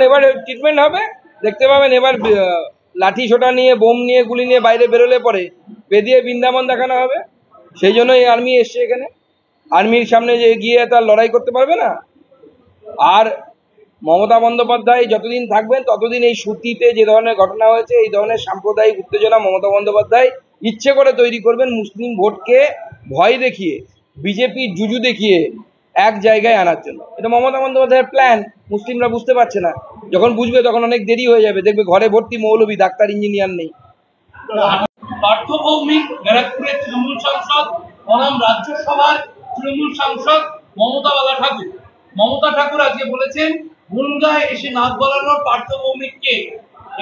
এবার ট্রিটমেন্ট হবে, দেখতে পাবেন। এবার লাঠি ছোটা নিয়ে, বোম নিয়ে, গুলি নিয়ে বাইরে বেরোলে পরে বেরিয়ে বৃন্দাবন দেখানো হবে। সেই জন্য এই আর্মি এসছে এখানে। আর্মির সামনে যে গিয়ে তার লড়াই করতে পারবে না। আর মমতা বন্দ্যোপাধ্যায় যতদিন থাকবেন ততদিন এই সুতিতে যে ধরনের ঘটনা হয়েছে, এই ধরনের সাম্প্রদায়িক উত্তেজনা মমতা বন্দ্যোপাধ্যায় ইচ্ছে করে তৈরি করবেন, মুসলিম ভোটকে ভয় দেখিয়ে, বিজেপি জুজু দেখিয়ে এক জায়গায় আনার জন্য। এটা মমতা বন্দ্যোপাধ্যায়ের প্ল্যান। মুসলিমরা বুঝতে পারছে না, যখন বুঝবে তখন অনেক দেরি হয়ে যাবে। দেখবে ঘরে ভর্তি মৌলবী, ডাক্তার, ইঞ্জিনিয়ার নেই। পার্থ ভৌমিক ব্যারাকপুরের তৃণমূল সাংসদ, বনাম রাজ্যসভার তৃণমূল সাংসদ মমতা ঠাকুর আজকে বলেছেন বনগাঁয় এসে নাক গলানোর পার্থ ভৌমিককে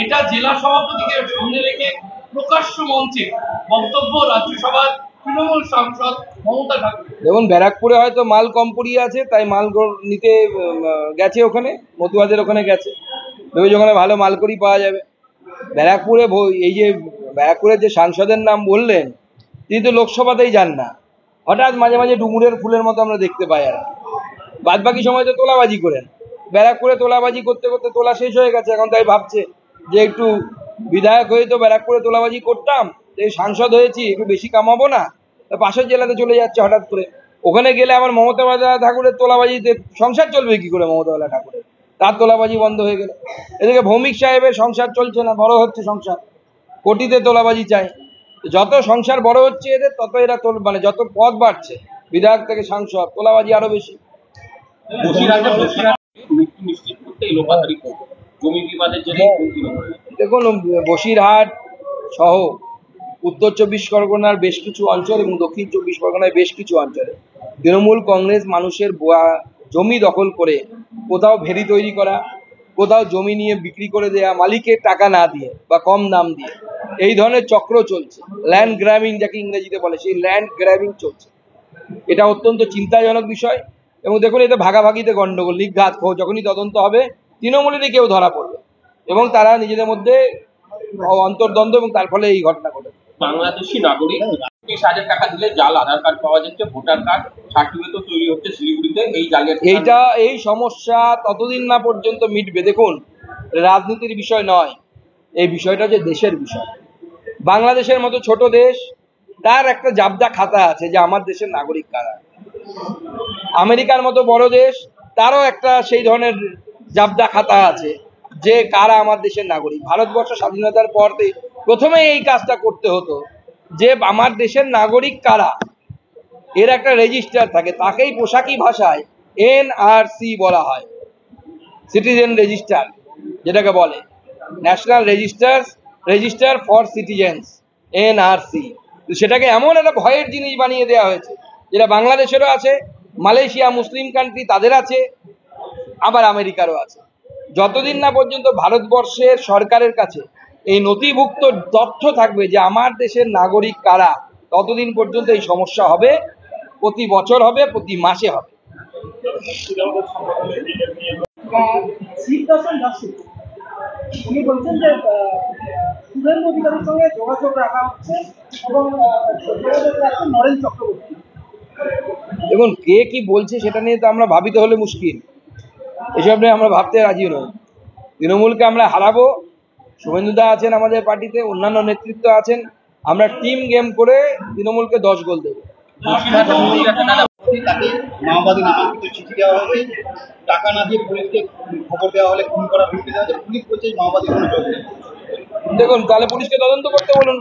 এটা জেলা সভাপতিকে সামনে রেখে প্রকাশ্য মঞ্চে বক্তব্য রাজ্যসভার তৃণমূল সাংসদ মমতা ঠাকুর। দেখুন, ব্যারাকপুরে হয়তো মাল কম পড়িয়ে আছে, তাই মাল নিতে গেছে ওখানে, মতুয়াদের ওখানে গেছে, ভেবেছে ওখানে ভালো মালকড়ি পাওয়া যাবে। ব্যারাকপুরে এই যে ব্যারাকপুরের যে সাংসদের নাম বললেন, তিনি তো লোকসভাতেই যান না। হঠাৎ মাঝে মাঝে ডুমুরের ফুলের মতো আমরা দেখতে পাই। আর বাদ বাকি সময় তো তোলাবাজি করেন। ব্যারাকপুরে তোলাবাজি করতে করতে তোলা শেষ হয়ে গেছে, এখন তাই ভাবছে যে একটু বিধায়ক হয়ে তো ব্যারাকপুরে তোলাবাজি করতাম, এই সাংসদ হয়েছি, একটু বেশি কামাবো না, পাশের জেলাতে চলে যাচ্ছে হঠাৎ করে। ওখানে গেলে আমার মমতা ঠাকুরের তোলাবাজিতে সংসার চলবে কি করে? মমতা ঠাকুরের তার তোলাবাজি বন্ধ হয়ে গেল। এদিকে ভৌমিক সাহেবের সংসার চলছে না, বড় হচ্ছে সংসার, কোটিতে তোলাবাজি চায়। যত সংসার বড় হচ্ছে এদের, তত এরা মানে যত পদ বাড়ছে বিধায়ক থেকে সাংসদ, তোলাবাজি আরো বেশি। দেখুন, বসিরহাট সহ উত্তর 24 পরগনার বেশ কিছু অঞ্চল এবং দক্ষিণ 24 পরগনার বেশ কিছু অঞ্চলে তৃণমূল কংগ্রেস মানুষের জমি দখল করে কোথাও ভেরি তৈরি করা, কোথাও জমি নিয়ে বিক্রি করে দেয়া, মালিকের টাকা না দিয়ে বা কম দাম দিয়ে, এই ধরনের চক্র চলছে। ল্যান্ড গ্র্যাবিং যাকে ইংরেজিতে বলে, সেই ল্যান্ড গ্র্যাবিং চলছে। এটা অত্যন্ত চিন্তাজনক বিষয়। এবং দেখুন, এতে ভাগাভাগিতে গন্ডগোল, নিঘাত, যখনই তদন্ত হবে তৃণমূলেরই কেউ ধরা পড়বে এবং তারা নিজেদের মধ্যে অন্তর্দ্বন্দ্ব, এবং তার ফলে এই ঘটনা ঘটে। বাংলাদেশি নাগরিক 30,000 টাকা দিলে জাল আধার কার্ড পাওয়া যাচ্ছে, ভোটার কার্ড সার্টিফিকেট তৈরি হচ্ছে শিলিগুড়িতে। এই সমস্যা ততদিন না পর্যন্ত মিটবে। দেখুন, রাজনীতির বিষয় নয়, এই বিষয়টা যে দেশের বিষয়। বাংলাদেশের মতো ছোট দেশ, তার একটা জাবদা খাতা আছে যে আমার দেশের নাগরিক কারা। আমেরিকার মতো বড় দেশ, তারও একটা সেই ধরনের জাবদা খাতা আছে যে কারা আমার দেশের নাগরিক। ভারতবর্ষ স্বাধীনতার পর প্রথমে এই কাজটা করতে হতো যে আমার দেশের নাগরিক কারা, এর একটা রেজিস্টার থাকে, তাকেই পোশাকি ভাষায় NRC বলা হয়, সিটিজেন রেজিস্টার যেটাকে বলে, national register for citizens, NRC। সেটাকে এমন একটা ভয়ের জিনিস বানিয়ে দেওয়া হয়েছে, যেটা বাংলাদেশেরও আছে, মালয়েশিয়া মুসলিম কান্ট্রি তাদের আছে, আবার আমেরিকারও আছে। যতদিন না পর্যন্ত ভারতবর্ষের সরকারের কাছে এই নথিভুক্ত তথ্য থাকবে যে আমার দেশের নাগরিক কারা, ততদিন পর্যন্ত এই সমস্যা হবে। প্রতি বছর হবে, প্রতি মাসে হবে। উনি বলছেন যে শুভেন্দু অধিকারীর সঙ্গে যোগাযোগ রাখা হচ্ছে এবং নরেন চক্রবর্তী। দেখুন, কে কি বলছে সেটা নিয়ে তো আমরা ভাবিতে হলে মুশকিল, এসব নিয়ে আমরা ভাবতে রাজি নই। তৃণমূলকে আমরা হারাবো, শুভেন্দুদা আছেন আমাদের পার্টিতে, অন্যান্য নেতৃত্ব আছেন, আমরা টিম গেম করে তৃণমূলকে 10 গোল দেবো। মাওবাদী নামাঙ্কিত চিঠি দেওয়া হয়েছে, টাকা না দিয়ে পুলিশকে খবর দেওয়া হলে খুন করার হুমকি দেওয়া হয়েছে। পুলিশ বলছে মাওবাদী কোনো যোগ নেই। দেখুন, তাহলে পুলিশকে তদন্ত করতে বলুন।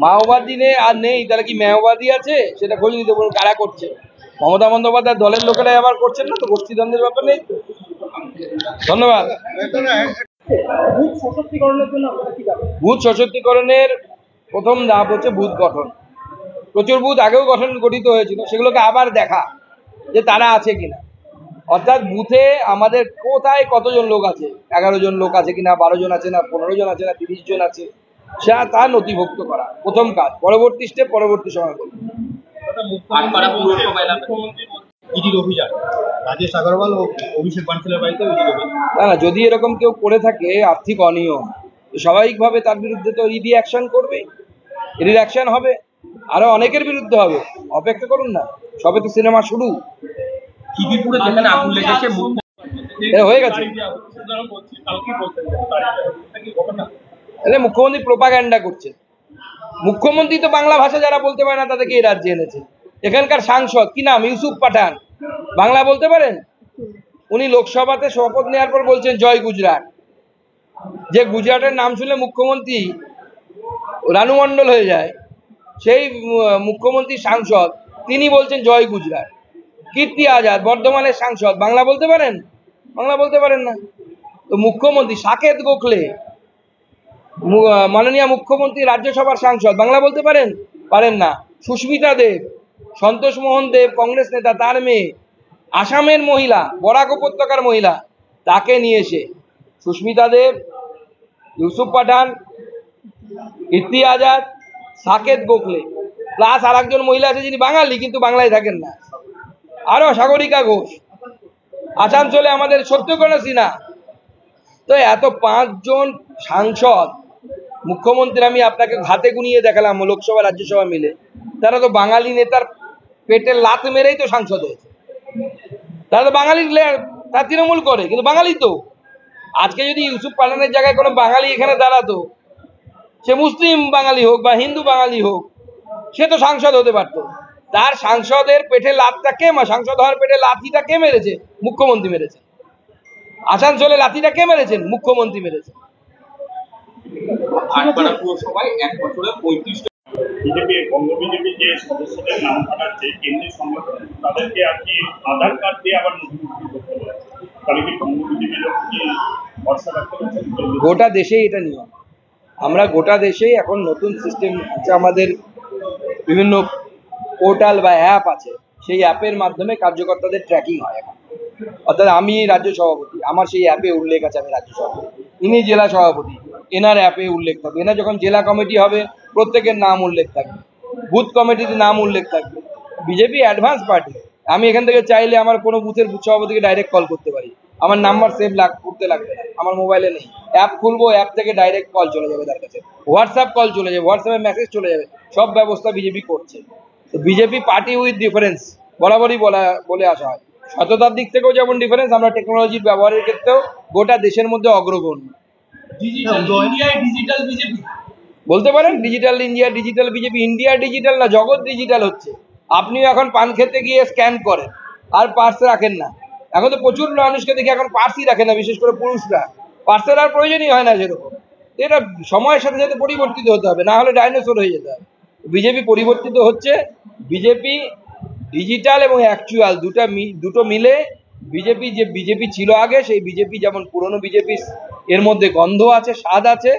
মাওবাদী আর নেই, তাহলে কি মাওবাদী আছে সেটা খোঁজ নিতে বলুন, কারা করছে। মমতা বন্দ্যোপাধ্যায় দলের লোকেরাই আবার করছেন না তো, গোষ্ঠীদ্বন্দ্বের ব্যাপার নেই। ধন্যবাদ। বুথ সশক্তিকরণের প্রথম ধাপ হচ্ছে বুথ গঠন। প্রচুর বুথ আগেও গঠিত হয়েছিল, সেগুলোকে আবার দেখা যে তারা আছে কিনা। অর্থাৎ বুথে আমাদের কোথায় কতজন লোক আছে, 11 জন লোক আছে কিনা, 12 জন আছে না, 15 জন আছে না, 30 জন আছে, সেটা তার নথিভুক্ত করা প্রথম কাজ। পরবর্তী স্টেপ পরবর্তী সময় করবে। রাজেশ আগরওয়াল ও অভিষেক বানশালের বাড়িতে না, যদি এরকম কেউ করে থাকে আর্থিক অনিয়ম, স্বাভাবিকভাবে তার বিরুদ্ধে তো ইডি অ্যাকশন করবে, রিঅ্যাকশন হবে, আরো অনেকের বিরুদ্ধে হবে। অপেক্ষা করুন না, সবে তো সিনেমা শুরু। খিদিরপুরে যেখানে আগুন লেগেছে হয়ে গেছে। আপনারা বলছেন কালকে বলতেন এটা কি ঘটনা? তাহলে মুখ্যমন্ত্রী প্রোপাগ্যান্ডা করছে। মুখ্যমন্ত্রী তো বাংলা ভাষা যারা বলতে পারে না তাদেরকে এই রাজ্যে এনেছে। এখানকার সাংসদ কি নাম, ইউসুফ পাঠান, বাংলা বলতে পারেন? উনি লোকসভাতে শপথ নেওয়ার পর বলছেন জয় গুজরাট। যে গুজরাটের নাম শুনলে মুখ্যমন্ত্রী রানু মণ্ডল হয়ে যায়, সেই মুখ্যমন্ত্রী সাংসদ তিনি বলছেন জয় গুজরাট। কীর্তি আজাদ বর্ধমানের সাংসদ, বাংলা বলতে পারেন? বাংলা বলতে পারেন না। তো মুখ্যমন্ত্রী সাকেত গোখলে মাননীয় মুখ্যমন্ত্রী রাজ্যসভার সাংসদ, বাংলা বলতে পারেন? পারেন না। সুস্মিতা দেব, সন্তোষ মোহন দেব কংগ্রেস নেতা, তার মেয়ে, আসামের মহিলা, বরাক উপত্যকার মহিলা, তাকে নিয়ে এসে সুস্মিতা দেব, ইউসুফ পাঠান, কীর্তি আজাদ, সাকেত গোখলে প্লাস আর একজন মহিলা আছে যিনি বাঙালি কিন্তু বাংলায় থাকেন না, আরো সাগরিকা ঘোষ, আসানসোলে আমাদের সত্যকর্ণ সিনহা। তো এত 5 জন সাংসদ, মুখ্যমন্ত্রী আমি আপনাকে হাতে গুনিয়ে দেখালাম লোকসভা রাজ্যসভা মিলে, তারা তো বাঙালি নেতার পেটে লাত মেরেই তো সাংসদ হয়েছে। তারা তো বাঙালি, তারা তৃণমূল করে কিন্তু বাঙালি তো। আজকে যদি ইউসুফ পাঠানের জায়গায় কোনো বাঙালি এখানে দাঁড়াতো, সে মুসলিম বাঙালি হোক বা হিন্দু বাঙালি হোক, সে তো সাংসদ হতে পারতো। তার সাংসদের পেটে লাতটা কে, সাংসদ হওয়ার পেটে লাথিটা কে মেরেছে? মুখ্যমন্ত্রী মেরেছে। আসানসোলে লাথিটা কে মেরেছেন? মুখ্যমন্ত্রী মেরেছে। আটপাড়া পুরসভায় 1 বছরে 35 বিজেপি বঙ্গ বিজেপি যে সদস্যদের নাম কাটাচ্ছে কেন্দ্রীয় সংগঠন, তাদেরকে আর কি আধার কার্ড দিয়ে আবার নথিভুক্ত করতে বলে, তাহলে কি বঙ্গ বিজেপির লোক কি ভরসা রাখতে পারছেন? গোটা দেশেই এটা নিয়ম। আমরা গোটা দেশেই এখন নতুন সিস্টেম আছে, আমাদের বিভিন্ন পোর্টাল বা অ্যাপ আছে, সেই অ্যাপের মাধ্যমে কার্যকর্তাদের ট্র্যাকিং হয় এখন। অর্থাৎ আমি রাজ্য সভাপতি, আমার সেই অ্যাপে উল্লেখ আছে আমি রাজ্য সভাপতি, ইনি জেলা সভাপতি, এনার অ্যাপে উল্লেখ থাকবে, এনার যখন জেলা কমিটি হবে প্রত্যেকের নাম উল্লেখ থাকবে, বুথ কমিটির নাম উল্লেখ থাকবে। বিজেপি অ্যাডভান্স পার্টি, আমি এখান থেকে চাইলে আমার কোনো বুথের বুথ সভাপতিকে ডাইরেক্ট কল করতে পারি, আমার নাম্বার সেভ করতে লাগবে না, আমার মোবাইলে নেই। অ্যাপ খুলবো, অ্যাপ থেকে ডাইরেক্ট কল চলে যাবে তার কাছে, হোয়াটসঅ্যাপ কল চলে যাবে, হোয়াটসঅ্যাপে মেসেজ চলে যাবে, সব ব্যবস্থা বিজেপি করছে। তো বিজেপি পার্টি উইথ ডিফারেন্স বরাবরই বলে আসা হয়। সততার দিক থেকেও যেমন ডিফারেন্স, আমরা টেকনোলজির ব্যবহারের ক্ষেত্রেও গোটা দেশের মধ্যে অগ্রগণ্য। ডিজিটাল ইন্ডিয়ায় ডিজিটাল বিজেপি বলতে পারেন digital India, digital BJP. India digital না, জগৎ ডিজিটাল হচ্ছে। আপনিও এখন পান খেতে গিয়ে স্ক্যান করেন আর পার্স রাখেন না। এখন তো প্রচুর মানুষকে দেখি এখন পার্সই রাখে না, বিশেষ করে পুরুষরা। পার্সের আর প্রয়োজনই হয় না সেরকম। এটা সময়ের সাথে সাথে পরিবর্তিত হতে হবে, না হলে ডাইনোসর হয়ে যেতে হবে। বিজেপি পরিবর্তিত হচ্ছে। বিজেপি ডিজিটাল এবং অ্যাকচুয়াল দুটো মিলে বিজেপি ছিল আগে, সেই বিজেপি যেমন পুরনো বিজেপি, এর মধ্যে গন্ধ আছে, স্বাদ আছে,